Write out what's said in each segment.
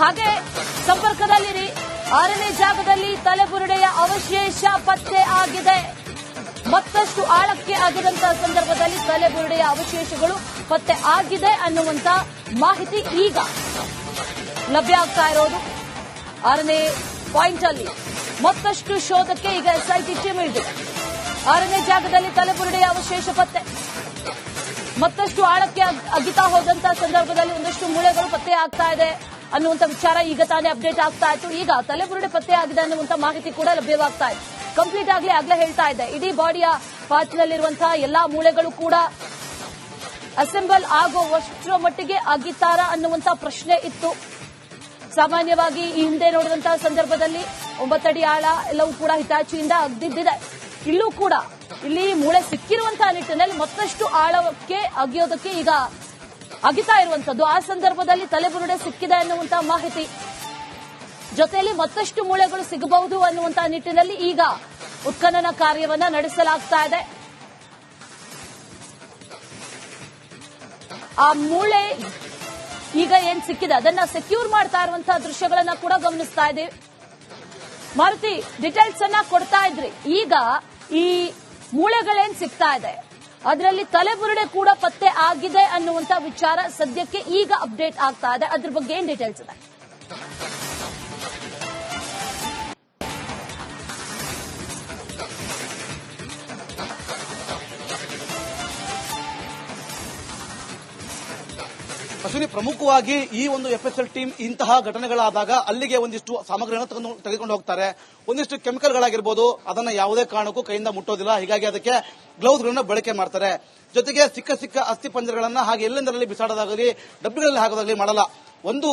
ಹಾಗೆ ಸಂಪರ್ಕದಲ್ಲಿರಿ. 6ನೇ ಜಾಗದಲ್ಲಿ ತಲೆಬುರುಡೆಯ ಅವಶೇಷ ಪತ್ತೆ ಆಗಿದೆ. ಮತ್ತಷ್ಟು ಆಳಕ್ಕೆ ಆಗಿದಂತಹ ಸಂದರ್ಭದಲ್ಲಿ ತಲೆಬುರುಡೆಯ ಅವಶೇಷಗಳು ಪತ್ತೆ ಆಗಿದೆ ಅನ್ನುವಂತ ಮಾಹಿತಿ ಈಗ ಲಭ್ಯ ಆಗ್ತಾ ಇರೋದು. 6ನೇ ಪಾಯಿಂಟ್ ಅಲ್ಲಿ ಮತ್ತಷ್ಟು ಶೋಧಕ್ಕೆ ಈಗ ಎಸ್ಐಟಿ ಟೀಮ್ ಇಳಿದಿದೆ. 6ನೇ ಜಾಗದಲ್ಲಿ ತಲೆಬುರುಡೆಯ ಅವಶೇಷ ಪತ್ತೆ. ಮತ್ತಷ್ಟು ಆಳಕ್ಕೆ ಅಗಿತಾ ಹೋದಂತಹ ಸಂದರ್ಭದಲ್ಲಿ ಒಂದಷ್ಟು ಮೂಳೆಗಳು ಪತ್ತೆ ಆಗ್ತಾ ಇದೆ ಅನ್ನುವಂತ ವಿಚಾರ ಈಗ ತಾನೇ ಅಪ್ಡೇಟ್ ಆಗ್ತಾ ಇತ್ತು. ಈಗ ತಲೆಬುರುಡೆ ಪತ್ತೆ ಆಗಿದೆ ಅನ್ನುವಂತ ಮಾಹಿತಿ ಕೂಡ ಲಭ್ಯವಾಗ್ತಾ ಇದೆ. ಕಂಪ್ಲೀಟ್ ಆಗ್ಲೇ ಹೇಳ್ತಾ ಇದೆ, ಇಡೀ ಬಾಡಿಯ ಪಾರ್ಟ್ನಲ್ಲಿರುವಂತಹ ಎಲ್ಲಾ ಮೂಳೆಗಳು ಕೂಡ ಅಸೆಂಬಲ್ ಆಗುವಷ್ಟರ ಮಟ್ಟಿಗೆ ಅಗಿತಾರ ಅನ್ನುವಂತ ಪ್ರಶ್ನೆ ಇತ್ತು. ಸಾಮಾನ್ಯವಾಗಿ ಈ ಹಿಂದೆ ನೋಡಿದಂತಹ ಸಂದರ್ಭದಲ್ಲಿ 9 ಅಡಿ ಆಳ ಎಲ್ಲವೂ ಕೂಡ ಹಿಟಾಚಿಯಿಂದ ಅಗ್ದಿದ್ದಿದೆ. ಇಲ್ಲೂ ಕೂಡ ಇಲ್ಲಿ ಮೂಳೆ ಸಿಕ್ಕಿರುವಂತಹ ನಿಟ್ಟಿನಲ್ಲಿ ಮತ್ತಷ್ಟು ಆಳಕ್ಕೆ ಅಗಿಯೋದಕ್ಕೆ ಈಗ ಅಗಿತಾ ಇರುವಂತದ್ದು. ಆ ಸಂದರ್ಭದಲ್ಲಿ ತಲೆಬುರುಡೆ ಸಿಕ್ಕಿದೆ ಅನ್ನುವಂತಹ ಮಾಹಿತಿ ಜೊತೆಯಲ್ಲಿ ಮತ್ತಷ್ಟು ಮೂಳೆಗಳು ಸಿಗಬಹುದು ಅನ್ನುವಂತಹ ನಿಟ್ಟಿನಲ್ಲಿ ಈಗ ಉತ್ಖನನ ಕಾರ್ಯವನ್ನ ನಡೆಸಲಾಗ್ತಾ ಇದೆ. ಆ ಮೂಳೆ ಈಗ ಏನ್ ಸಿಕ್ಕಿದೆ ಅದನ್ನ ಸೆಕ್ಯೂರ್ ಮಾಡ್ತಾ ಇರುವಂತಹ ದೃಶ್ಯಗಳನ್ನ ಕೂಡ ಗಮನಿಸ್ತಾ ಇದ್ದೀವಿ. ಮಾರುತಿ, ಡೀಟೇಲ್ಸ್ ಅನ್ನ ಕೊಡ್ತಾ ಇದ್ರಿ. ಈಗ ಈ ಮೂಳೆಗಳೇನ್ ಸಿಗ್ತಾ ಇದೆ ಅದರಲ್ಲಿ ತಲೆಬುರುಡೆ ಕೂಡ ಪತ್ತೆ ಆಗಿದೆ ಅನ್ನುವಂತ ವಿಚಾರ ಸದ್ಯಕ್ಕೆ ಈಗ ಅಪ್ಡೇಟ್ ಆಗ್ತಾ ಇದೆ. ಅದ್ರ ಬಗ್ಗೆ ಏನ್ ಡೀಟೇಲ್ಸ್ ಇದೆ? ಅಶ್ವಿನಿ, ಪ್ರಮುಖವಾಗಿ ಈ ಒಂದು ಎಫ್ಎಸ್ಎಲ್ ಟೀಮ್ ಇಂತಹ ಘಟನೆಗಳಾದಾಗ ಅಲ್ಲಿಗೆ ಒಂದಿಷ್ಟು ಸಾಮಗ್ರಿಗಳನ್ನು ತೆಗೆದುಕೊಂಡು ಹೋಗ್ತಾರೆ. ಒಂದಿಷ್ಟು ಕೆಮಿಕಲ್ಗಳಾಗಿರ್ಬೋದು, ಅದನ್ನ ಯಾವುದೇ ಕಾರಣಕ್ಕೂ ಕೈಯಿಂದ ಮುಟ್ಟೋದಿಲ್ಲ. ಹೀಗಾಗಿ ಅದಕ್ಕೆ ಗ್ಲೌಸ್ಗಳನ್ನ ಬಳಕೆ ಮಾಡ್ತಾರೆ. ಜೊತೆಗೆ ಸಿಕ್ಕ ಅಸ್ಥಿ ಪಂಜರಗಳನ್ನ ಹಾಗೆ ಎಲ್ಲೆಂದರಲ್ಲಿ ಬಿಸಾಡೋದಾಗಲಿ ಡಬ್ಬಿಗಳಲ್ಲಿ ಹಾಕೋದಾಗಲಿ ಮಾಡಲ್ಲ. ಒಂದು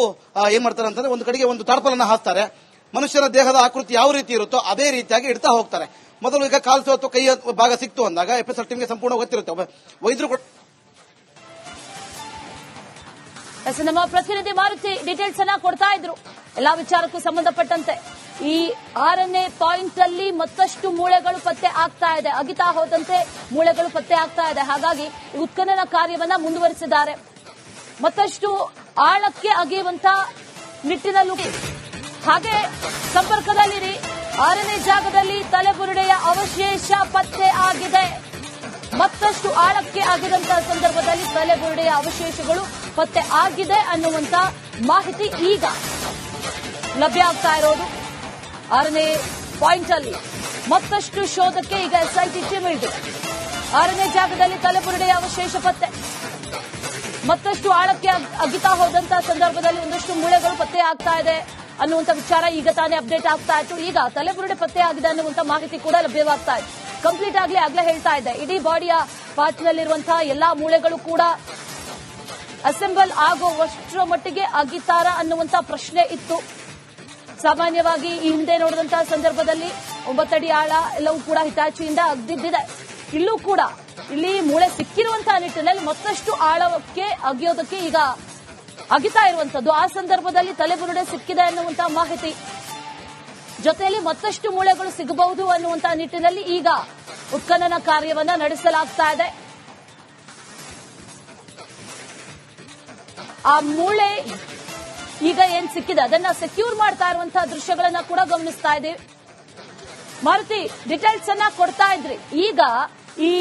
ಏನ್ ಮಾಡ್ತಾರೆ ಅಂತಂದ್ರೆ, ಒಂದು ಕಡೆಗೆ ಒಂದು ಟಾರ್ಪಲನ್ನ ಹಾಕ್ತಾರೆ. ಮನುಷ್ಯನ ದೇಹದ ಆಕೃತಿ ಯಾವ ರೀತಿ ಇರುತ್ತೋ ಅದೇ ರೀತಿಯಾಗಿ ಇಡ್ತಾ ಹೋಗ್ತಾರೆ. ಮೊದಲು ಈಗ ಕಾಲು ಅಥವಾ ಕೈಯ ಭಾಗ ಸಿಕ್ತು ಅಂದಾಗ ಎಫ್ಎಸ್ಎಲ್ ಟೀಮ್ಗೆ ಸಂಪೂರ್ಣ ಗೊತ್ತಿರುತ್ತೆ. ವೈದ್ಯರು ನಮ್ಮ ಪ್ರತಿನಿಧಿ ಮಾರುತಿ ಡೀಟೇಲ್ಸ್ ಅನ್ನ ಕೊಡ್ತಾ ಇದ್ರು ಎಲ್ಲಾ ವಿಚಾರಕ್ಕೂ ಸಂಬಂಧಪಟ್ಟಂತೆ. ಈ 6ನೇ ಪಾಯಿಂಟ್ ಅಲ್ಲಿ ಮತ್ತಷ್ಟು ಮೂಳೆಗಳು ಪತ್ತೆ ಆಗ್ತಾ ಇದೆ. ಅಗಿತಾ ಹೋದಂತೆ ಮೂಳೆಗಳು ಪತ್ತೆ ಆಗ್ತಾ ಇದೆ. ಹಾಗಾಗಿ ಉತ್ಖನನ ಕಾರ್ಯವನ್ನ ಮುಂದುವರಿಸಿದ್ದಾರೆ. ಮತ್ತಷ್ಟು ಆಳಕ್ಕೆ ಅಗಿಯುವಂತ ನಿಟ್ಟಿನಲ್ಲೂ ಹಾಗೆ ಸಂಪರ್ಕದಲ್ಲಿರಿ. 6ನೇ ಜಾಗದಲ್ಲಿ ತಲೆಬುರುಡೆಯ ಅವಶೇಷ ಪತ್ತೆ ಆಗಿದೆ. ಮತ್ತಷ್ಟು ಆಳಕ್ಕೆ ಆಗಿದಂತಹ ಸಂದರ್ಭದಲ್ಲಿ ತಲೆಬುರುಡೆಯ ಅವಶೇಷಗಳು ಪತ್ತೆ ಆಗಿದೆ ಅನ್ನುವಂತ ಮಾಹಿತಿ ಈಗ ಲಭ್ಯ ಆಗ್ತಾ ಇರೋದು. 6ನೇ ಪಾಯಿಂಟ್ ಅಲ್ಲಿ ಮತ್ತಷ್ಟು ಶೋಧಕ್ಕೆ ಈಗ ಎಸ್ಐಟಿ ಟೀಮ್ ಇಳಿದಿದೆ. 6ನೇ ಜಾಗದಲ್ಲಿ ತಲೆಬುರುಡೆಯ ಅವಶೇಷ ಪತ್ತೆ. ಮತ್ತಷ್ಟು ಆಳಕ್ಕೆ ಅಗಿತಾ ಹೋದಂತಹ ಸಂದರ್ಭದಲ್ಲಿ ಒಂದಷ್ಟು ಮೂಳೆಗಳು ಪತ್ತೆ ಆಗ್ತಾ ಇದೆ ಅನ್ನುವಂತ ವಿಚಾರ ಈಗ ತಾನೇ ಅಪ್ಡೇಟ್ ಆಗ್ತಾ ಇತ್ತು. ಈಗ ತಲೆಬುರುಡೆ ಪತ್ತೆ ಆಗಿದೆ ಅನ್ನುವಂತ ಮಾಹಿತಿ ಕೂಡ ಲಭ್ಯವಾಗ್ತಾ ಇದೆ. ಕಂಪ್ಲೀಟ್ ಆಗ್ಲೇ ಹೇಳ್ತಾ ಇದೆ, ಇಡೀ ಬಾಡಿಯ ಪಾರ್ಟ್ನಲ್ಲಿರುವಂತಹ ಎಲ್ಲಾ ಮೂಳೆಗಳು ಕೂಡ ಅಸೆಂಬಲ್ ಆಗುವಷ್ಟರ ಮಟ್ಟಿಗೆ ಅಗಿತಾರ ಅನ್ನುವಂತ ಪ್ರಶ್ನೆ ಇತ್ತು. ಸಾಮಾನ್ಯವಾಗಿ ಈ ಹಿಂದೆ ನೋಡಿದಂತಹ ಸಂದರ್ಭದಲ್ಲಿ 9 ಅಡಿ ಆಳ ಎಲ್ಲವೂ ಕೂಡ ಹಿಟಾಚಿಯಿಂದ ಅಗ್ದಿದ್ದಿದೆ. ಇಲ್ಲೂ ಕೂಡ ಇಲ್ಲಿ ಮೂಳೆ ಸಿಕ್ಕಿರುವಂತಹ ನಿಟ್ಟಿನಲ್ಲಿ ಮತ್ತಷ್ಟು ಆಳಕ್ಕೆ ಅಗಿಯೋದಕ್ಕೆ ಈಗ ಅಗಿತಾ ಇರುವಂತದ್ದು. ಆ ಸಂದರ್ಭದಲ್ಲಿ ತಲೆಬುರುಡೆ ಸಿಕ್ಕಿದೆ ಅನ್ನುವಂತಹ ಮಾಹಿತಿ ಜೊತೆಯಲ್ಲಿ ಮತ್ತಷ್ಟು ಮೂಳೆಗಳು ಸಿಗಬಹುದು ಅನ್ನುವಂತಹ ನಿಟ್ಟಿನಲ್ಲಿ ಈಗ ಉತ್ಖನನ ಕಾರ್ಯವನ್ನ ನಡೆಸಲಾಗ್ತಾ ಇದೆ. ಆ ಮೂಳೆ ಈಗ ಏನ್ ಸಿಕ್ಕಿದೆ ಅದನ್ನ ಸೆಕ್ಯೂರ್ ಮಾಡ್ತಾ ಇರುವಂತಹ ದೃಶ್ಯಗಳನ್ನ ಕೂಡ ಗಮನಿಸ್ತಾ ಇದ್ದೀವಿ. ಮಾರುತಿ, ಡೀಟೇಲ್ಸ್ ಅನ್ನ ಕೊಡ್ತಾ ಇದ್ರಿ. ಈಗ ಈ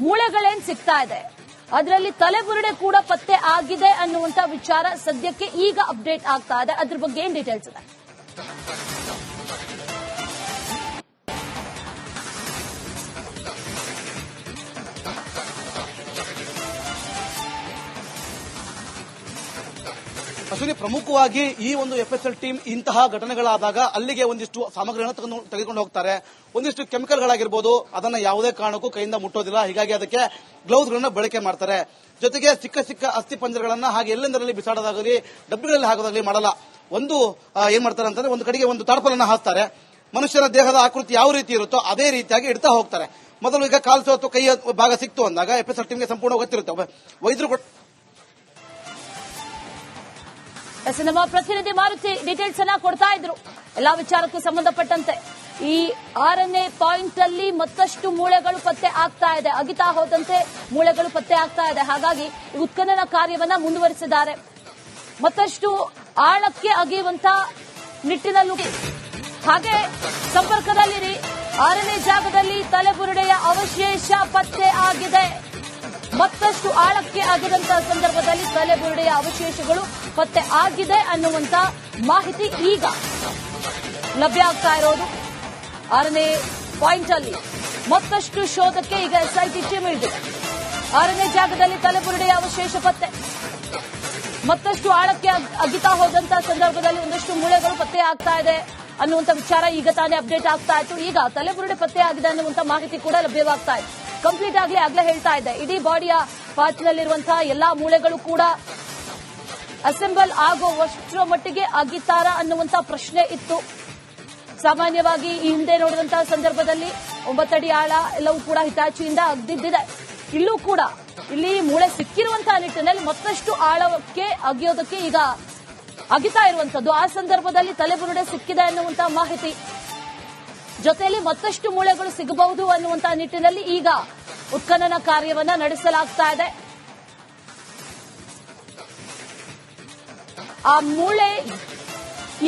ಮೂಳೆಗಳೇನ್ ಸಿಗ್ತಾ ಇದೆ ಅದರಲ್ಲಿ ತಲೆಬುರುಡೆ ಕೂಡ ಪತ್ತೆ ಆಗಿದೆ ಅನ್ನುವಂತ ವಿಚಾರ ಸದ್ಯಕ್ಕೆ ಈಗ ಅಪ್ಡೇಟ್ ಆಗ್ತಾ ಇದೆ. ಅದ್ರ ಬಗ್ಗೆ ಏನ್ ಡೀಟೇಲ್ಸ್ ಇದೆ? ಅಶ್ವಿನಿ, ಪ್ರಮುಖವಾಗಿ ಈ ಒಂದು ಎಫ್ಎಸ್ಎಲ್ ಟೀಮ್ ಇಂತಹ ಘಟನೆಗಳಾದಾಗ ಅಲ್ಲಿಗೆ ಒಂದಿಷ್ಟು ಸಾಮಗ್ರಿಗಳನ್ನು ತೆಗೆದುಕೊಂಡು ಹೋಗ್ತಾರೆ. ಒಂದಿಷ್ಟು ಕೆಮಿಕಲ್ಗಳಾಗಿರ್ಬೋದು, ಅದನ್ನ ಯಾವುದೇ ಕಾರಣಕ್ಕೂ ಕೈಯಿಂದ ಮುಟ್ಟೋದಿಲ್ಲ. ಹೀಗಾಗಿ ಅದಕ್ಕೆ ಗ್ಲೌಸ್ಗಳನ್ನ ಬಳಕೆ ಮಾಡ್ತಾರೆ. ಜೊತೆಗೆ ಸಿಕ್ಕ ಅಸ್ಥಿ ಪಂಜರಗಳನ್ನ ಹಾಗೆ ಎಲ್ಲೆಂದರಲ್ಲಿ ಬಿಸಾಡೋದಾಗಲಿ ಡಬ್ಬಿಗಳಲ್ಲಿ ಹಾಕೋದಾಗಲಿ ಮಾಡಲ್ಲ. ಒಂದು ಏನ್ ಮಾಡ್ತಾರೆ ಅಂತಂದ್ರೆ, ಒಂದು ಕಡೆಗೆ ಒಂದು ಟಾರ್ಪಲನ್ನ ಹಾಕ್ತಾರೆ. ಮನುಷ್ಯನ ದೇಹದ ಆಕೃತಿ ಯಾವ ರೀತಿ ಇರುತ್ತೋ ಅದೇ ರೀತಿಯಾಗಿ ಇಡ್ತಾ ಹೋಗ್ತಾರೆ. ಮೊದಲು ಈಗ ಕಾಲು ಅಥವಾ ಕೈಯ ಭಾಗ ಸಿಕ್ತು ಅಂದಾಗ ಎಫ್ಎಸ್ಎಲ್ ಟೀಮ್ಗೆ ಸಂಪೂರ್ಣ ಗೊತ್ತಿರುತ್ತೆ. ವೈದ್ಯರು ನಮ್ಮ ಪ್ರತಿನಿಧಿ ಮಾರುತಿ ಡೀಟೇಲ್ಸ್ ಅನ್ನ ಕೊಡ್ತಾ ಇದ್ರು ಎಲ್ಲಾ ವಿಚಾರಕ್ಕೂ ಸಂಬಂಧಪಟ್ಟಂತೆ. ಈ 6ನೇ ಪಾಯಿಂಟ್ ಅಲ್ಲಿ ಮತ್ತಷ್ಟು ಮೂಳೆಗಳು ಪತ್ತೆ ಆಗ್ತಾ ಇದೆ. ಅಗಿತಾ ಹೋದಂತೆ ಮೂಳೆಗಳು ಪತ್ತೆ ಆಗ್ತಾ ಇದೆ. ಹಾಗಾಗಿ ಉತ್ಖನನ ಕಾರ್ಯವನ್ನ ಮುಂದುವರಿಸಿದ್ದಾರೆ. ಮತ್ತಷ್ಟು ಆಳಕ್ಕೆ ಅಗೆಯುವಂತ ನಿಟ್ಟಿನಲ್ಲೂ ಹಾಗೆ ಸಂಪರ್ಕದಲ್ಲಿರಿ. 6ನೇ ಜಾಗದಲ್ಲಿ ತಲೆಬುರುಡೆಯ ಅವಶೇಷ ಪತ್ತೆ ಆಗಿದೆ. ಮತ್ತಷ್ಟು ಆಳಕ್ಕೆ ಅಗೆದಂತಹ ಸಂದರ್ಭದಲ್ಲಿ ತಲೆಬುರುಡೆಯ ಅವಶೇಷಗಳು ಪತ್ತೆ ಆಗಿದೆ ಅನ್ನುವಂತ ಮಾಹಿತಿ ಈಗ ಲಭ್ಯ ಆಗ್ತಾ ಇರೋದು. 6ನೇ ಪಾಯಿಂಟ್ ಅಲ್ಲಿ ಮತ್ತಷ್ಟು ಶೋಧಕ್ಕೆ ಈಗ ಎಸ್ಐಟಿ ಟೀಮ್ ಇಳಿದಿದೆ. 6ನೇ ಜಾಗದಲ್ಲಿ ತಲೆಬುರುಡೆಯ ಅವಶೇಷ ಪತ್ತೆ. ಮತ್ತಷ್ಟು ಆಳಕ್ಕೆ ಅಗಿತಾ ಹೋದಂತಹ ಸಂದರ್ಭದಲ್ಲಿ ಒಂದಷ್ಟು ಮೂಳೆಗಳು ಪತ್ತೆ ಆಗ್ತಾ ಇದೆ ಅನ್ನುವಂತ ವಿಚಾರ ಈಗ ತಾನೇ ಅಪ್ಡೇಟ್ ಆಗ್ತಾ ಇತ್ತು. ಈಗ ತಲೆಬುರುಡೆ ಪತ್ತೆ ಆಗಿದೆ ಅನ್ನುವಂತ ಮಾಹಿತಿ ಕೂಡ ಲಭ್ಯವಾಗ್ತಾ ಇದೆ. ಕಂಪ್ಲೀಟ್ ಆಗ್ಲೇ ಹೇಳ್ತಾ ಇದೆ, ಇಡೀ ಬಾಡಿಯ ಪಾರ್ಟ್ನಲ್ಲಿರುವಂತಹ ಎಲ್ಲಾ ಮೂಳೆಗಳು ಕೂಡ ಅಸೆಂಬಲ್ ಆಗುವಷ್ಟರ ಮಟ್ಟಿಗೆ ಅಗಿತಾರ ಅನ್ನುವಂತ ಪ್ರಶ್ನೆ ಇತ್ತು. ಸಾಮಾನ್ಯವಾಗಿ ಈ ಹಿಂದೆ ನೋಡಿದಂತಹ ಸಂದರ್ಭದಲ್ಲಿ 9 ಅಡಿ ಆಳ ಎಲ್ಲವೂ ಕೂಡ ಹಿಟಾಚಿಯಿಂದ ಅಗ್ದಿದ್ದಿದೆ. ಇಲ್ಲೂ ಕೂಡ ಇಲ್ಲಿ ಮೂಳೆ ಸಿಕ್ಕಿರುವಂತಹ ನಿಟ್ಟಿನಲ್ಲಿ ಮತ್ತಷ್ಟು ಆಳಕ್ಕೆ ಅಗಿಯೋದಕ್ಕೆ ಈಗ ಅಗಿತಾ ಇರುವಂತದ್ದು. ಆ ಸಂದರ್ಭದಲ್ಲಿ ತಲೆಬುರುಡೆ ಸಿಕ್ಕಿದೆ ಅನ್ನುವಂತಹ ಮಾಹಿತಿ ಜೊತೆಯಲ್ಲಿ ಮತ್ತಷ್ಟು ಮೂಳೆಗಳು ಸಿಗಬಹುದು ಅನ್ನುವಂತಹ ನಿಟ್ಟಿನಲ್ಲಿ ಈಗ ಉತ್ಖನನ ಕಾರ್ಯವನ್ನ ನಡೆಸಲಾಗ್ತಾ ಇದೆ. ಆ ಮೂಳೆ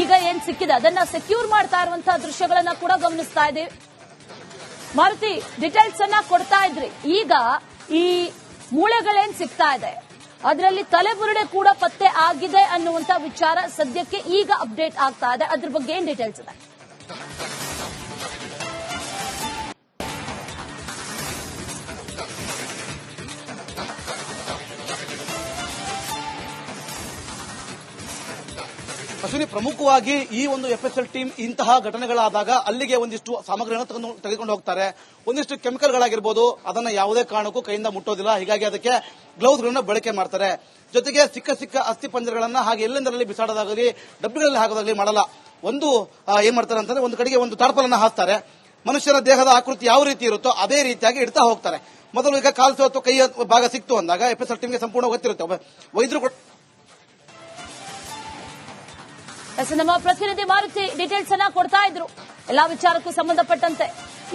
ಈಗ ಏನ್ ಸಿಕ್ಕಿದೆ ಅದನ್ನ ಸೆಕ್ಯೂರ್ ಮಾಡ್ತಾ ಇರುವಂತಹ ದೃಶ್ಯಗಳನ್ನ ಕೂಡ ಗಮನಿಸ್ತಾ ಇದ್ದೀವಿ. ಮಾರುತಿ, ಡೀಟೇಲ್ಸ್ ಅನ್ನ ಕೊಡ್ತಾ ಇದ್ರಿ. ಈಗ ಈ ಮೂಳೆಗಳೇನ್ ಸಿಗ್ತಾ ಇದೆ ಅದರಲ್ಲಿ ತಲೆಬುರುಡೆ ಕೂಡ ಪತ್ತೆ ಆಗಿದೆ ಅನ್ನುವಂತ ವಿಚಾರ ಸದ್ಯಕ್ಕೆ ಈಗ ಅಪ್ಡೇಟ್ ಆಗ್ತಾ ಇದೆ. ಅದ್ರ ಬಗ್ಗೆ ಏನ್ ಡೀಟೇಲ್ಸ್ ಇದೆ? ಅಶ್ವಿನಿ, ಪ್ರಮುಖವಾಗಿ ಈ ಒಂದು ಎಫ್ಎಸ್ಎಲ್ ಟೀಮ್ ಇಂತಹ ಘಟನೆಗಳಾದಾಗ ಅಲ್ಲಿಗೆ ಒಂದಿಷ್ಟು ಸಾಮಗ್ರಿಗಳನ್ನು ತೆಗೆದುಕೊಂಡು ಹೋಗ್ತಾರೆ. ಒಂದಿಷ್ಟು ಕೆಮಿಕಲ್ಗಳಾಗಿರ್ಬೋದು ಅದನ್ನ ಯಾವುದೇ ಕಾರಣಕ್ಕೂ ಕೈಯಿಂದ ಮುಟ್ಟೋದಿಲ್ಲ. ಹೀಗಾಗಿ ಅದಕ್ಕೆ ಗ್ಲೌಸ್ಗಳನ್ನ ಬಳಕೆ ಮಾಡ್ತಾರೆ. ಜೊತೆಗೆ ಸಿಕ್ಕ ಅಸ್ಥಿ ಪಂಜರಗಳನ್ನ ಹಾಗೆ ಎಲ್ಲೆಂದರಲ್ಲಿ ಬಿಸಾಡೋದಾಗಲಿ ಡಬ್ಬಿಗಳಲ್ಲಿ ಹಾಕೋದಾಗಲಿ ಮಾಡಲ್ಲ. ಒಂದು ಏನ್ ಮಾಡ್ತಾರೆ ಅಂತಂದ್ರೆ ಒಂದು ಕಡೆಗೆ ಒಂದು ಟಾರ್ಪಲನ್ನ ಹಾಕ್ತಾರೆ. ಮನುಷ್ಯನ ದೇಹದ ಆಕೃತಿ ಯಾವ ರೀತಿ ಇರುತ್ತೋ ಅದೇ ರೀತಿಯಾಗಿ ಇಡ್ತಾ ಹೋಗ್ತಾರೆ. ಮೊದಲು ಈಗ ಕಾಲು ಅಥವಾ ಕೈಯ ಭಾಗ ಸಿಕ್ತು ಅಂದಾಗ ಎಫ್ಎಸ್ಎಲ್ ಟೀಮ್ಗೆ ಸಂಪೂರ್ಣ ಗೊತ್ತಿರುತ್ತೆ. ವೈದ್ಯರು ನಮ್ಮ ಪ್ರತಿನಿಧಿ ಮಾರುತಿ ಡೀಟೇಲ್ಸ್ ಅನ್ನ ಕೊಡ್ತಾ ಇದ್ರು. ಎಲ್ಲಾ ವಿಚಾರಕ್ಕೂ ಸಂಬಂಧಪಟ್ಟಂತೆ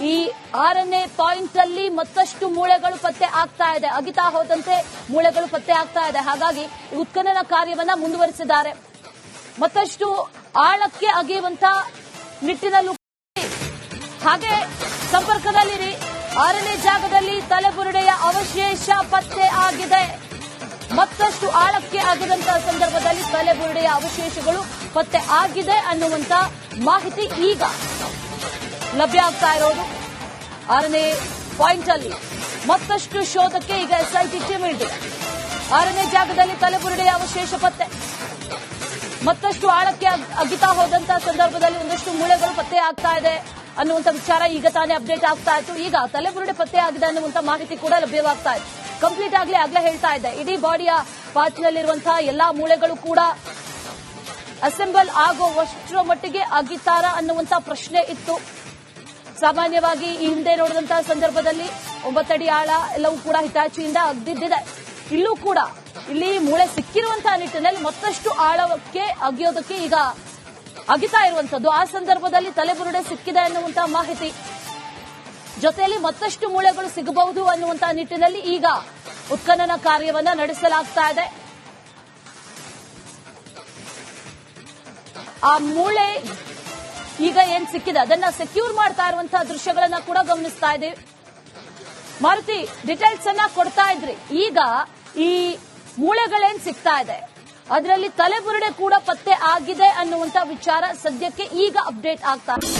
ಈ 6ನೇ ಪಾಯಿಂಟ್ ಅಲ್ಲಿ ಮತ್ತಷ್ಟು ಮೂಳೆಗಳು ಪತ್ತೆ ಆಗ್ತಾ ಇದೆ. ಅಗಿತಾ ಹೋದಂತೆ ಮೂಳೆಗಳು ಪತ್ತೆ ಆಗ್ತಾ ಇದೆ. ಹಾಗಾಗಿ ಉತ್ಖನನ ಕಾರ್ಯವನ್ನ ಮುಂದುವರಿಸಿದ್ದಾರೆ. ಮತ್ತಷ್ಟು ಆಳಕ್ಕೆ ಅಗೆಯುವಂತ ನಿಟ್ಟಿನಲ್ಲೂ ಹಾಗೆ ಸಂಪರ್ಕದಲ್ಲಿರಿ. 6ನೇ ಜಾಗದಲ್ಲಿ ತಲೆಬುರುಡೆಯ ಅವಶೇಷ ಪತ್ತೆ ಆಗಿದೆ. ಮತ್ತಷ್ಟು ಆಳಕ್ಕೆ ಅಗೆದಂತಹ ಸಂದರ್ಭದಲ್ಲಿ ತಲೆಬುರುಡೆಯ ಅವಶೇಷಗಳು ಪತ್ತೆ ಆಗಿದೆ ಅನ್ನುವಂತ ಮಾಹಿತಿ ಈಗ ಲಭ್ಯ ಆಗ್ತಾ ಇರೋದು. 6ನೇ ಪಾಯಿಂಟ್ ಅಲ್ಲಿ ಮತ್ತಷ್ಟು ಶೋಧಕ್ಕೆ ಈಗ ಎಸ್ಐಟಿ ಟೀಮ್ ಇಳಿದಿದೆ. 6ನೇ ಜಾಗದಲ್ಲಿ ತಲೆಬುರುಡೆಯ ಅವಶೇಷ ಪತ್ತೆ. ಮತ್ತಷ್ಟು ಆಳಕ್ಕೆ ಅಗಿತಾ ಹೋದಂತಹ ಸಂದರ್ಭದಲ್ಲಿ ಒಂದಷ್ಟು ಮೂಳೆಗಳು ಪತ್ತೆ ಆಗ್ತಾ ಇದೆ ಅನ್ನುವಂತ ವಿಚಾರ ಈಗ ತಾನೇ ಅಪ್ಡೇಟ್ ಆಗ್ತಾ ಇತ್ತು. ಈಗ ತಲೆಬುರುಡೆ ಪತ್ತೆ ಆಗಿದೆ ಅನ್ನುವಂತ ಮಾಹಿತಿ ಕೂಡ ಲಭ್ಯವಾಗ್ತಾ ಇದೆ. ಕಂಪ್ಲೀಟ್ ಆಗ್ಲೇ ಹೇಳ್ತಾ ಇದೆ, ಇಡೀ ಬಾಡಿಯ ಪಾರ್ಟ್ನಲ್ಲಿರುವಂತಹ ಎಲ್ಲಾ ಮೂಳೆಗಳು ಕೂಡ ಅಸೆಂಬಲ್ ಆಗುವಷ್ಟರ ಮಟ್ಟಿಗೆ ಅಗಿತಾರ ಅನ್ನುವಂತ ಪ್ರಶ್ನೆ ಇತ್ತು. ಸಾಮಾನ್ಯವಾಗಿ ಈ ಹಿಂದೆ ನೋಡಿದಂತಹ ಸಂದರ್ಭದಲ್ಲಿ 9 ಅಡಿ ಆಳ ಎಲ್ಲವೂ ಕೂಡ ಹಿಟಾಚಿಯಿಂದ ಅಗ್ದಿದ್ದಿದೆ. ಇಲ್ಲೂ ಕೂಡ ಇಲ್ಲಿ ಮೂಳೆ ಸಿಕ್ಕಿರುವಂತಹ ನಿಟ್ಟಿನಲ್ಲಿ ಮತ್ತಷ್ಟು ಆಳಕ್ಕೆ ಅಗಿಯೋದಕ್ಕೆ ಈಗ ಅಗಿತಾ ಇರುವಂತದ್ದು. ಆ ಸಂದರ್ಭದಲ್ಲಿ ತಲೆಬುರುಡೆ ಸಿಕ್ಕಿದೆ ಅನ್ನುವಂತಹ ಮಾಹಿತಿ ಜೊತೆಯಲ್ಲಿ ಮತ್ತಷ್ಟು ಮೂಳೆಗಳು ಸಿಗಬಹುದು ಅನ್ನುವಂತಹ ನಿಟ್ಟಿನಲ್ಲಿ ಈಗ ಉತ್ಖನನ ಕಾರ್ಯವನ್ನ ನಡೆಸಲಾಗ್ತಾ ಇದೆ. ಆ ಮೂಳೆ ಈಗ ಏನ್ ಸಿಕ್ಕಿದೆ ಅದನ್ನ ಸೆಕ್ಯೂರ್ ಮಾಡ್ತಾ ಇರುವಂತಹ ದೃಶ್ಯಗಳನ್ನ ಕೂಡ ಗಮನಿಸ್ತಾ ಇದ್ದೀವಿ. ಮಾರುತಿ, ಡೀಟೇಲ್ಸ್ ಅನ್ನ ಕೊಡ್ತಾ ಇದ್ರಿ. ಈಗ ಈ ಮೂಳೆಗಳೇನ್ ಸಿಗ್ತಾ ಇದೆ ಅದರಲ್ಲಿ ತಲೆಬುರುಡೆ ಕೂಡ ಪತ್ತೆ ಆಗಿದೆ ಅನ್ನುವಂತ ವಿಚಾರ ಸದ್ಯಕ್ಕೆ ಈಗ ಅಪ್ಡೇಟ್ ಆಗ್ತಾ ಇದೆ.